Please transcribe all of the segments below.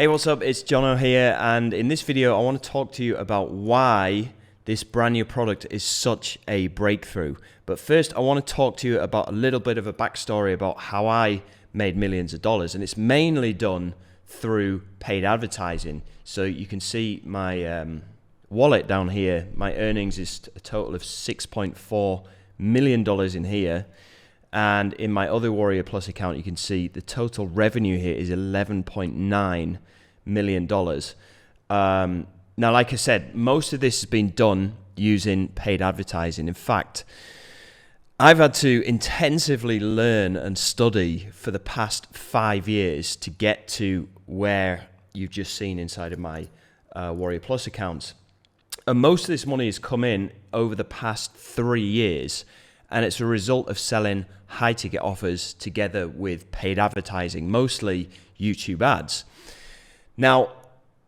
Hey, what's up? It's Jono here, and in this video I want to talk to you about why this brand new product is such a breakthrough. But first I want to talk to you about a little bit of a backstory about how I made millions of dollars, and it's mainly done through paid advertising. So you can see my wallet down here. My earnings is a total of $6.4 million in here. And in my other Warrior Plus account, you can see the total revenue here is $11.9 million. Now, like I said, most of this has been done using paid advertising. In fact, I've had to intensively learn and study for the past 5 years to get to where you've just seen inside of my Warrior Plus accounts. And most of this money has come in over the past 3 years. And it's a result of selling high ticket offers together with paid advertising, mostly YouTube ads. Now,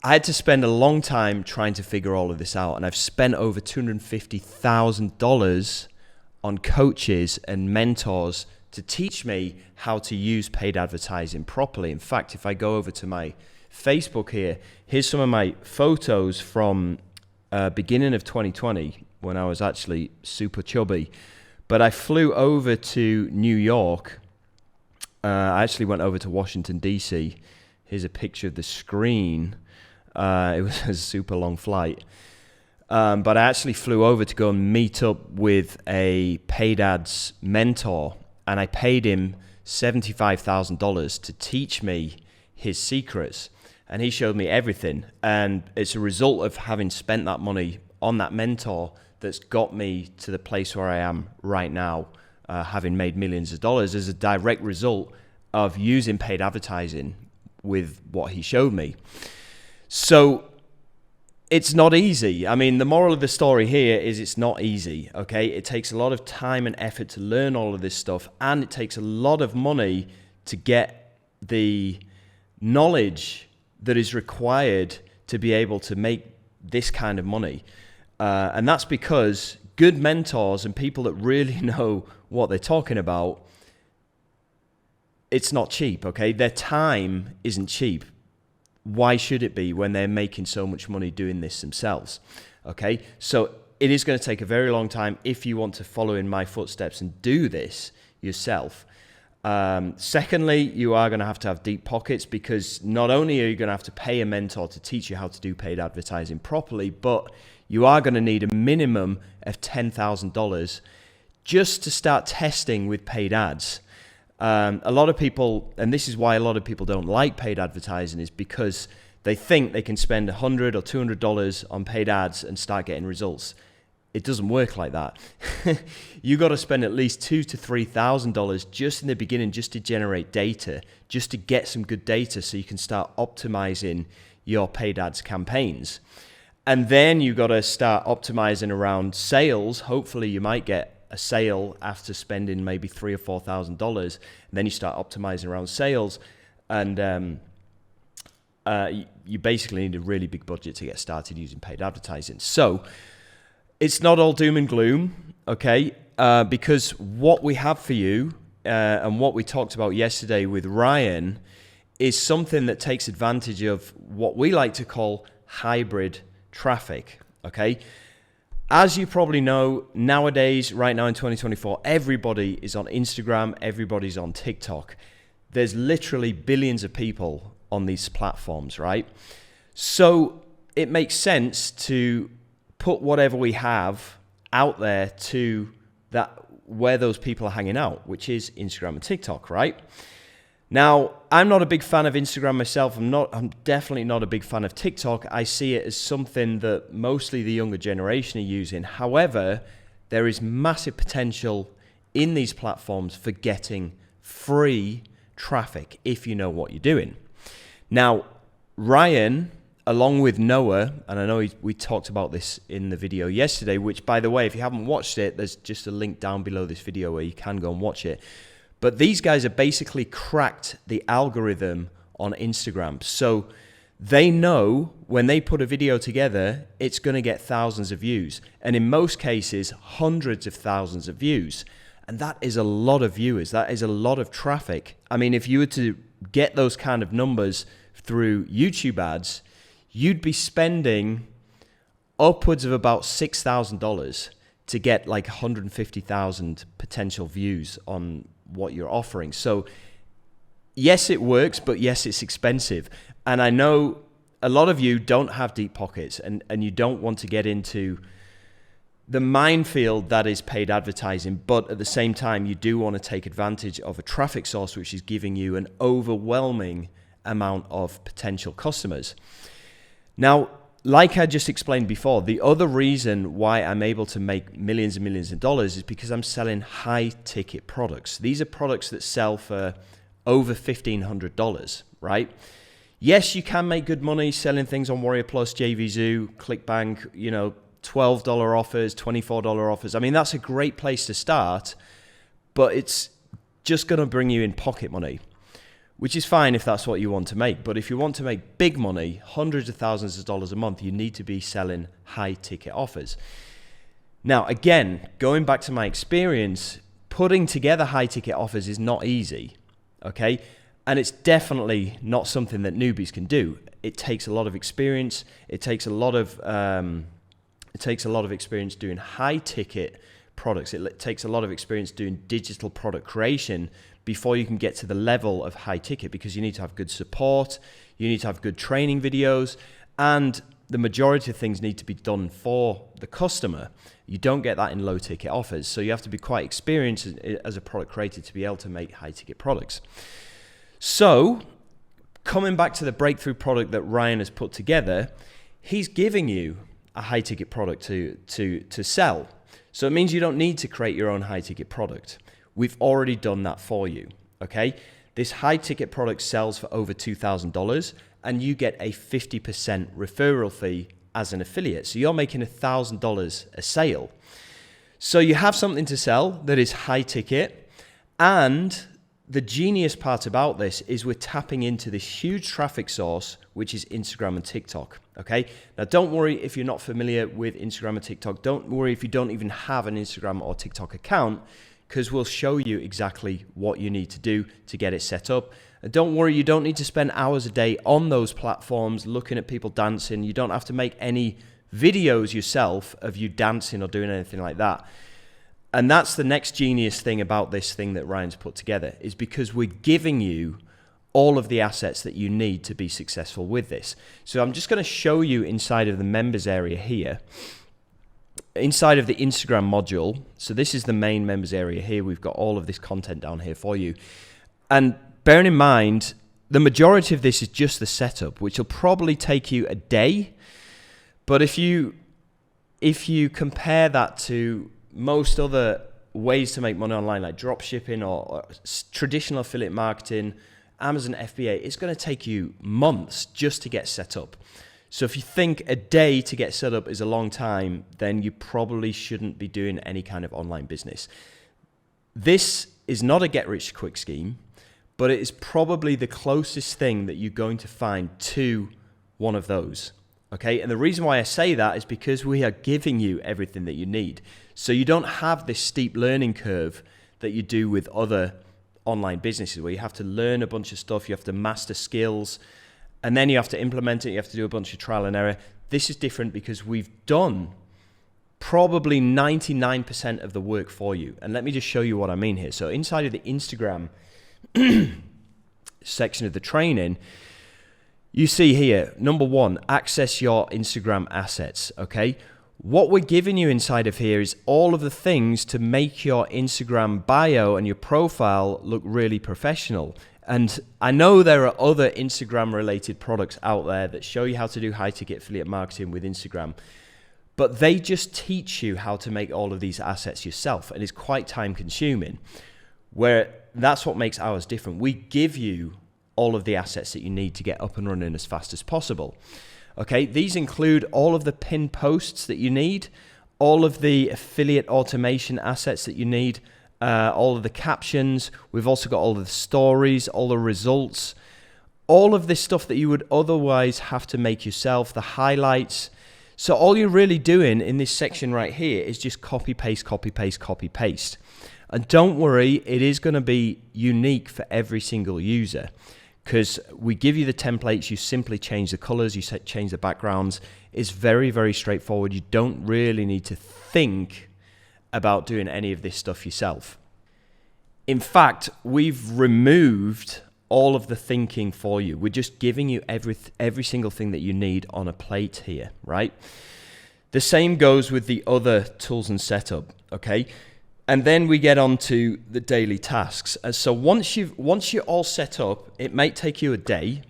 I had to spend a long time trying to figure all of this out, and I've spent over $250,000 on coaches and mentors to teach me how to use paid advertising properly. In fact, if I go over to my Facebook here, here's some of my photos from beginning of 2020 when I was actually super chubby. But I flew over to New York. I actually went over to Washington, D.C. Here's a picture of the screen. It was a super long flight. But I actually flew over to go and meet up with a paid ads mentor. And I paid him $75,000 to teach me his secrets. And he showed me everything. And it's a result of having spent that money on that mentor that's got me to the place where I am right now, having made millions of dollars as a direct result of using paid advertising with what he showed me. So it's not easy. I mean, the moral of the story here is it's not easy, okay? It takes a lot of time and effort to learn all of this stuff, and it takes a lot of money to get the knowledge that is required to be able to make this kind of money. And that's because good mentors and people that really know what they're talking about, it's not cheap, okay? Their time isn't cheap. Why should it be when they're making so much money doing this themselves, okay? So it is going to take a very long time if you want to follow in my footsteps and do this yourself. Secondly, you are going to have deep pockets, because not only are you going to have to pay a mentor to teach you how to do paid advertising properly, but you are going to need a minimum of $10,000 just to start testing with paid ads. A lot of people, and this is why a lot of people don't like paid advertising, is because they think they can spend $100 or $200 on paid ads and start getting results. It doesn't work like that. You got to spend at least $2,000 to $3,000 just in the beginning, just to generate data, just to get some good data so you can start optimizing your paid ads campaigns. And then you got to start optimizing around sales. Hopefully you might get a sale after spending maybe $3,000 or $4,000. And then you start optimizing around sales, and you basically need a really big budget to get started using paid advertising. So it's not all doom and gloom, okay? Because what we have for you, and what we talked about yesterday with Ryan, is something that takes advantage of what we like to call hybrid traffic, okay? As you probably know, nowadays, right now in 2024, everybody is on Instagram, everybody's on TikTok. There's literally billions of people on these platforms, right? So it makes sense to put whatever we have out there to that where those people are hanging out, which is Instagram and TikTok, right? Now, I'm not a big fan of Instagram myself. I'm definitely not a big fan of TikTok. I see it as something that mostly the younger generation are using. However, there is massive potential in these platforms for getting free traffic if you know what you're doing. Now, Ryan, along with Noah, and I know we talked about this in the video yesterday, which, by the way, if you haven't watched it, there's just a link down below this video where you can go and watch it. But these guys have basically cracked the algorithm on Instagram. So they know when they put a video together, it's going to get thousands of views. And in most cases, hundreds of thousands of views. And that is a lot of viewers. That is a lot of traffic. I mean, if you were to get those kind of numbers through YouTube ads, you'd be spending upwards of about $6,000 to get like 150,000 potential views on what you're offering. So yes, it works, but yes, it's expensive. And I know a lot of you don't have deep pockets and you don't want to get into the minefield that is paid advertising, but at the same time, you do want to take advantage of a traffic source which is giving you an overwhelming amount of potential customers. Now, like I just explained before, the other reason why I'm able to make millions and millions of dollars is because I'm selling high ticket products. These are products that sell for over $1,500, right? Yes, you can make good money selling things on Warrior Plus, JVZoo, ClickBank, you know, $12 offers, $24 offers. I mean, that's a great place to start, but it's just going to bring you in pocket money, which is fine if that's what you want to make. But if you want to make big money, hundreds of thousands of dollars a month, you need to be selling high ticket offers. Now, again, going back to my experience, putting together high ticket offers is not easy, okay? And it's definitely not something that newbies can do. It takes a lot of experience. It takes a lot of experience doing high ticket products. It takes a lot of experience doing digital product creation before you can get to the level of high ticket, because you need to have good support, you need to have good training videos, and the majority of things need to be done for the customer. You don't get that in low ticket offers. So you have to be quite experienced as a product creator to be able to make high ticket products. So coming back to the breakthrough product that Ryan has put together, he's giving you a high ticket product to sell. So it means you don't need to create your own high ticket product. We've already done that for you, okay? This high ticket product sells for over $2,000 and you get a 50% referral fee as an affiliate. So you're making $1,000 a sale. So you have something to sell that is high ticket, and the genius part about this is we're tapping into this huge traffic source, which is Instagram and TikTok, okay? Now, don't worry if you're not familiar with Instagram and TikTok. Don't worry if you don't even have an Instagram or TikTok account, because we'll show you exactly what you need to do to get it set up. And don't worry, you don't need to spend hours a day on those platforms looking at people dancing. You don't have to make any videos yourself of you dancing or doing anything like that. And that's the next genius thing about this thing that Ryan's put together, is because we're giving you all of the assets that you need to be successful with this. So I'm just going to show you inside of the members area here, inside of the Instagram module. So this is the main members area here. We've got all of this content down here for you. And bearing in mind, the majority of this is just the setup, which will probably take you a day. But if you compare that to most other ways to make money online, like drop shipping or traditional affiliate marketing, Amazon FBA, it's going to take you months just to get set up. So if you think a day to get set up is a long time, then you probably shouldn't be doing any kind of online business. This is not a get-rich-quick scheme, but it is probably the closest thing that you're going to find to one of those. Okay, and the reason why I say that is because we are giving you everything that you need. So you don't have this steep learning curve that you do with other online businesses, where you have to learn a bunch of stuff, you have to master skills, and then you have to implement it, you have to do a bunch of trial and error. This is different because we've done probably 99% of the work for you. And let me just show you what I mean here. So inside of the Instagram section of the training, you see here, number one, access your Instagram assets, okay? What we're giving you inside of here is all of the things to make your Instagram bio and your profile look really professional. And I know there are other Instagram related products out there that show you how to do high ticket affiliate marketing with Instagram, but they just teach you how to make all of these assets yourself, and it's quite time consuming, where that's what makes ours different. We give you all of the assets that you need to get up and running as fast as possible. Okay, these include all of the pinned posts that you need, all of the affiliate automation assets that you need, all of the captions. We've also got all of the stories, all the results, all of this stuff that you would otherwise have to make yourself, the highlights. So all you're really doing in this section right here is just copy, paste, copy, paste, copy, paste. And don't worry, it is going to be unique for every single user. because we give you the templates, you simply change the colors, you change the backgrounds. It's very, very straightforward. You don't really need to think about doing any of this stuff yourself. In fact, we've removed all of the thinking for you. We're just giving you every single thing that you need on a plate here, right? The same goes with the other tools and setup, okay? And then we get on to the daily tasks. And so once you're all set up, it might take you a day,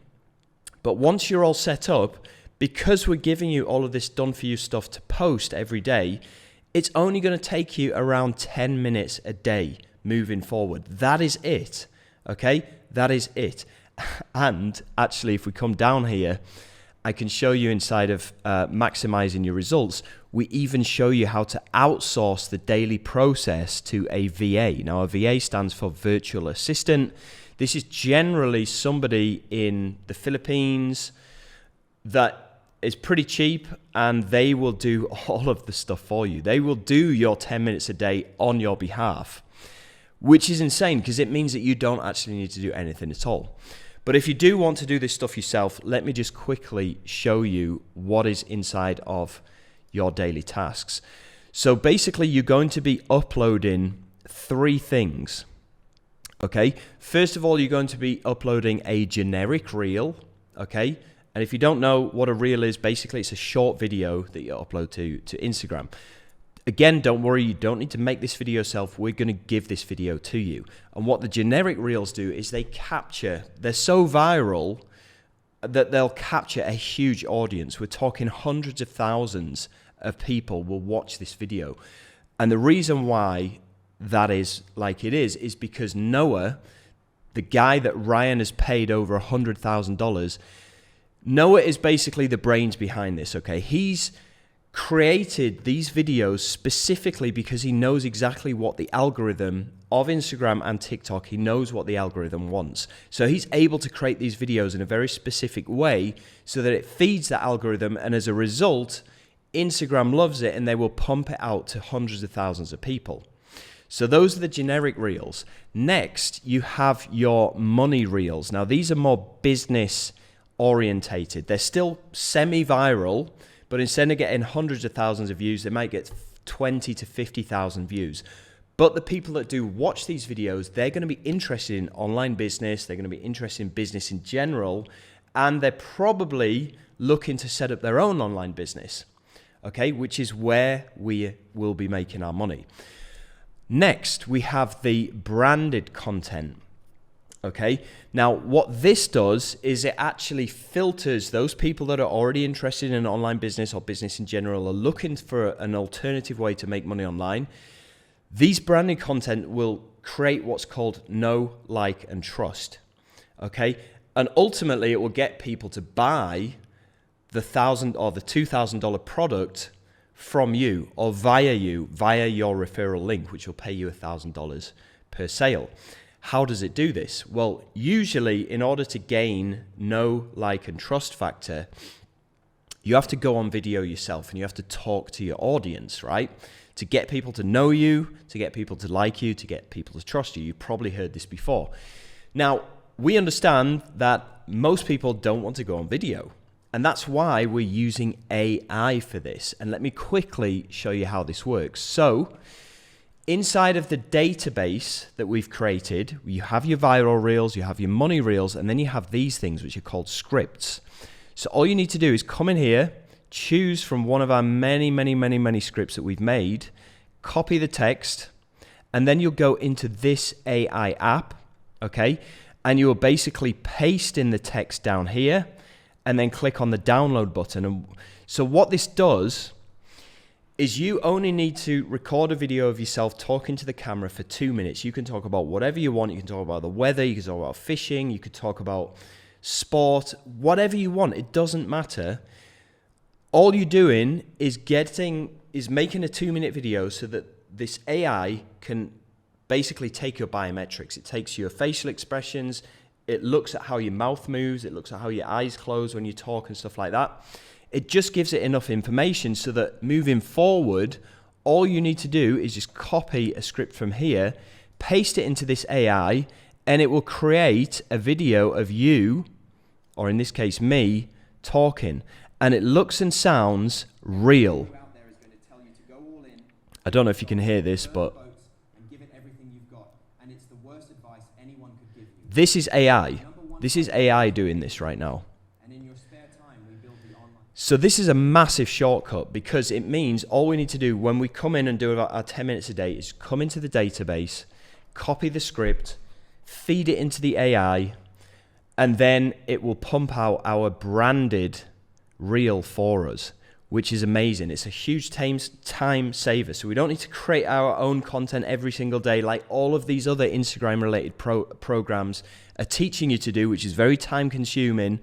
but once you're all set up, because we're giving you all of this done for you stuff to post every day, it's only going to take you around 10 minutes a day moving forward. That is it, okay? That is it. And actually, if we come down here, I can show you inside of maximizing your results. We even show you how to outsource the daily process to a VA. Now, a VA stands for virtual assistant. This is generally somebody in the Philippines that is pretty cheap, and they will do all of the stuff for you. They will do your 10 minutes a day on your behalf, which is insane because it means that you don't actually need to do anything at all. But if you do want to do this stuff yourself, let me just quickly show you what is inside of your daily tasks. So basically, you're going to be uploading 3 things, okay? First of all, you're going to be uploading a generic reel, okay? And if you don't know what a reel is, basically it's a short video that you upload to Instagram. Again, don't worry, you don't need to make this video yourself. We're going to give this video to you. And what the generic reels do is they're so viral that they'll capture a huge audience. We're talking hundreds of thousands of people will watch this video. And the reason why that is like it is because Noah, the guy that Ryan has paid over $100,000, Noah is basically the brains behind this, okay? He's created these videos specifically because he knows exactly what the algorithm of Instagram and TikTok, he knows what the algorithm wants. So he's able to create these videos in a very specific way so that it feeds that algorithm, and as a result, Instagram loves it and they will pump it out to hundreds of thousands of people. So those are the generic reels. Next, you have your money reels. Now, these are more business orientated. They're still semi-viral, but instead of getting hundreds of thousands of views, they might get 20 to 50,000 views. But the people that do watch these videos, they're going to be interested in online business. They're going to be interested in business in general. And they're probably looking to set up their own online business, okay, which is where we will be making our money. Next, we have the branded content. Okay, now what this does is it actually filters those people that are already interested in online business or business in general, are looking for an alternative way to make money online. These branded content will create what's called know, like, and trust. Okay, and ultimately it will get people to buy the $1,000 or the $2,000 product from you or via your referral link, which will pay you $1,000 per sale. How does it do this? Well, usually in order to gain know, like, and trust factor, you have to go on video yourself and you have to talk to your audience, right? To get people to know you, to get people to like you, to get people to trust you. You've probably heard this before. Now, we understand that most people don't want to go on video. And that's why we're using AI for this. And let me quickly show you how this works. So, inside of the database that we've created, you have your viral reels, you have your money reels, and then you have these things which are called scripts. So all you need to do is come in here, choose from one of our many scripts that we've made, copy the text, and then you'll go into this AI app, okay? And you'll basically paste in the text down here, and then click on the download button. And so what this does is you only need to record a video of yourself talking to the camera for 2 minutes. You can talk about whatever you want. You can talk about the weather. You can talk about fishing. You could talk about sport, whatever you want. It doesn't matter. All you're doing is making a 2-minute video so that this AI can basically take your biometrics. It takes your facial expressions. It looks at how your mouth moves. It looks at how your eyes close when you talk and stuff like that. It just gives it enough information so that moving forward, all you need to do is just copy a script from here, paste it into this AI, and it will create a video of you, or in this case me, talking, and it looks and sounds real. I don't know if you can hear this, but this is AI. This is AI doing this right now. So this is a massive shortcut, because it means all we need to do when we come in and do our 10 minutes a day is come into the database, copy the script, feed it into the AI, and then it will pump out our branded reel for us, which is amazing. It's a huge time saver. So we don't need to create our own content every single day like all of these other Instagram related programs are teaching you to do, which is very time consuming.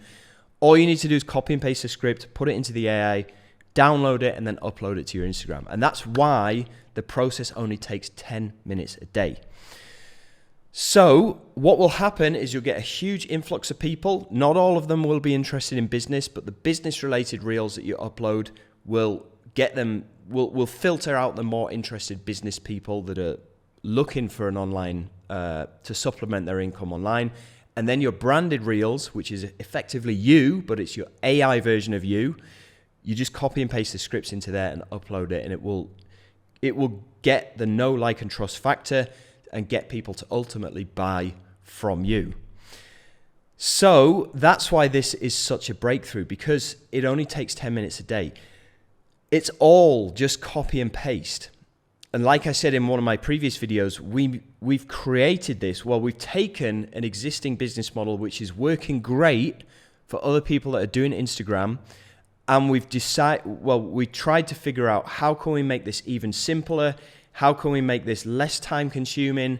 All you need to do is copy and paste the script, put it into the AI, download it, and then upload it to your Instagram. And that's why the process only takes 10 minutes a day. So what will happen is you'll get a huge influx of people. Not all of them will be interested in business, but the business related reels that you upload will get them, will filter out the more interested business people that are looking for an online, to supplement their income online. And then your branded reels, which is effectively you, but it's your AI version of you, you just copy and paste the scripts into there and upload it, and it will get the know, like, and trust factor and get people to ultimately buy from you. So that's why this is such a breakthrough, because it only takes 10 minutes a day. It's all just copy and paste. And like I said in one of my previous videos, we've created this. Well, we've taken an existing business model which is working great for other people that are doing Instagram, and we tried to figure out how can we make this even simpler, how can we make this less time consuming,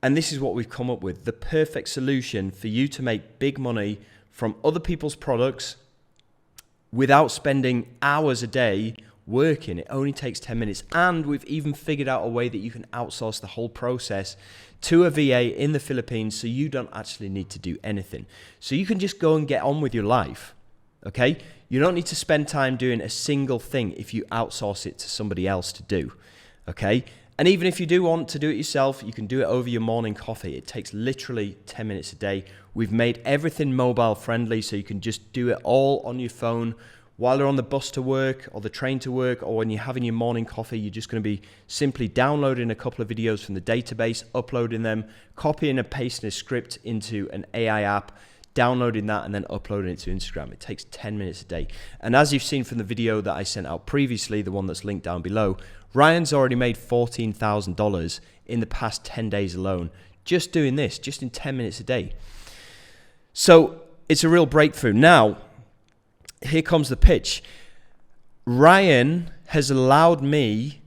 and this is what we've come up with, the perfect solution for you to make big money from other people's products without spending hours a day working. It only takes 10 minutes. And we've even figured out a way that you can outsource the whole process to a VA in the Philippines, so you don't actually need to do anything. So you can just go and get on with your life, okay? You don't need to spend time doing a single thing if you outsource it to somebody else to do, okay? And even if you do want to do it yourself, you can do it over your morning coffee. It takes literally 10 minutes a day. We've made everything mobile friendly, so you can just do it all on your phone while you're on the bus to work or the train to work, or when you're having your morning coffee. You're just going to be simply downloading a couple of videos from the database, uploading them, copying and pasting a script into an AI app, downloading that, and then uploading it to Instagram. It takes 10 minutes a day. And as you've seen from the video that I sent out previously, the one that's linked down below, Ryan's already made $14,000 in the past 10 days alone, just doing this, just in 10 minutes a day. So it's a real breakthrough. Now, here comes the pitch. Ryan has allowed me,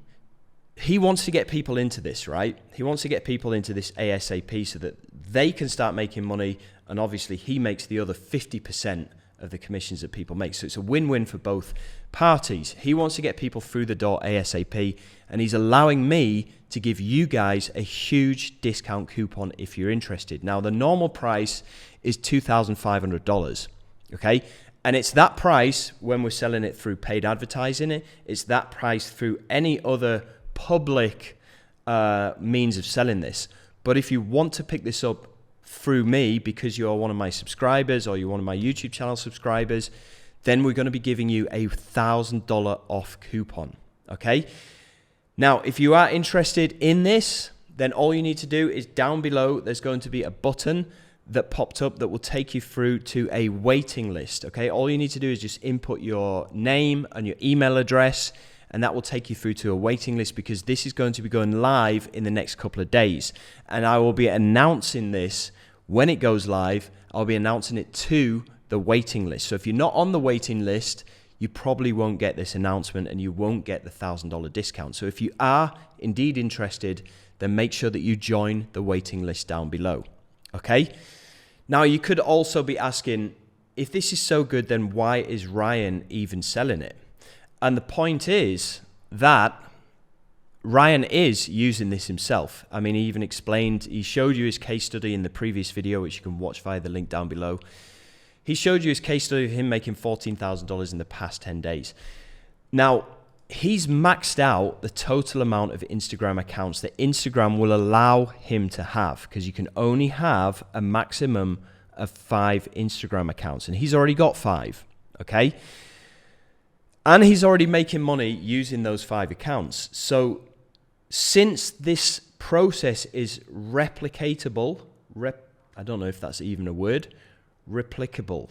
he wants to get people into this, right? He wants to get people into this ASAP so that they can start making money, and obviously he makes the other 50% of the commissions that people make. So it's a win-win for both parties. He wants to get people through the door ASAP, and he's allowing me to give you guys a huge discount coupon if you're interested. Now, the normal price is $2,500, okay? And it's that price when we're selling it through paid advertising. It's that price through any other public means of selling this. But if you want to pick this up through me because you are one of my subscribers or you're one of my YouTube channel subscribers, then we're going to be giving you a $1,000 off coupon, okay? Now, if you are interested in this, then all you need to do is down below, there's going to be a button that popped up that will take you through to a waiting list, okay? All you need to do is just input your name and your email address, and that will take you through to a waiting list, because this is going to be going live in the next couple of days. And I will be announcing this when it goes live. I'll be announcing it to the waiting list. So if you're not on the waiting list, you probably won't get this announcement and you won't get the $1,000 discount. So if you are indeed interested, then make sure that you join the waiting list down below, okay? Now, you could also be asking, if this is so good, then why is Ryan even selling it? And the point is that Ryan is using this himself. I mean, he even explained, he showed you his case study in the previous video, which you can watch via the link down below. He showed you his case study of him making $14,000 in the past 10 days. Now, he's maxed out the total amount of Instagram accounts that Instagram will allow him to have, because you can only have a maximum of 5 Instagram accounts, and he's already got 5, okay? And he's already making money using those 5 accounts. So since this process is replicatable, I don't know if that's even a word, replicable.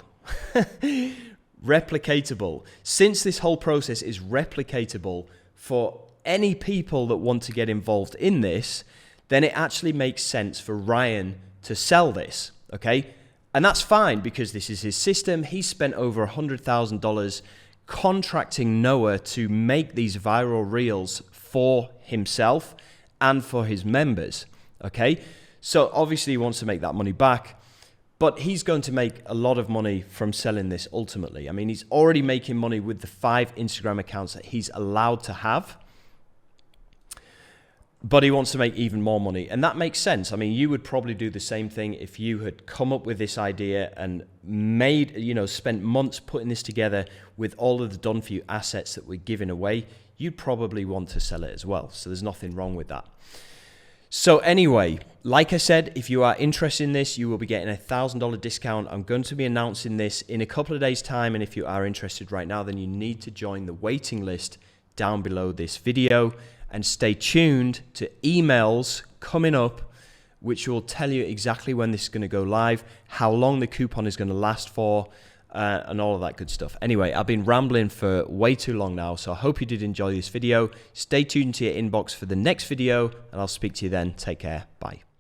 Replicatable. Since this whole process is replicatable for any people that want to get involved in this, then it actually makes sense for Ryan to sell this, okay? And that's fine, because this is his system. He spent over $100,000 contracting Noah to make these viral reels for himself and for his members, okay? So obviously he wants to make that money back, but he's going to make a lot of money from selling this ultimately. I mean, he's already making money with the 5 Instagram accounts that he's allowed to have, but he wants to make even more money. And that makes sense. I mean, you would probably do the same thing if you had come up with this idea and spent months putting this together with all of the done for you assets that we're giving away. You'd probably want to sell it as well. So there's nothing wrong with that. So anyway, like I said, if you are interested in this, you will be getting a $1,000 discount. I'm going to be announcing this in a couple of days' time. And if you are interested right now, then you need to join the waiting list down below this video, and stay tuned to emails coming up, which will tell you exactly when this is going to go live, how long the coupon is going to last for, and all of that good stuff. Anyway, I've been rambling for way too long now, so I hope you did enjoy this video. Stay tuned to your inbox for the next video, and I'll speak to you then. Take care. Bye.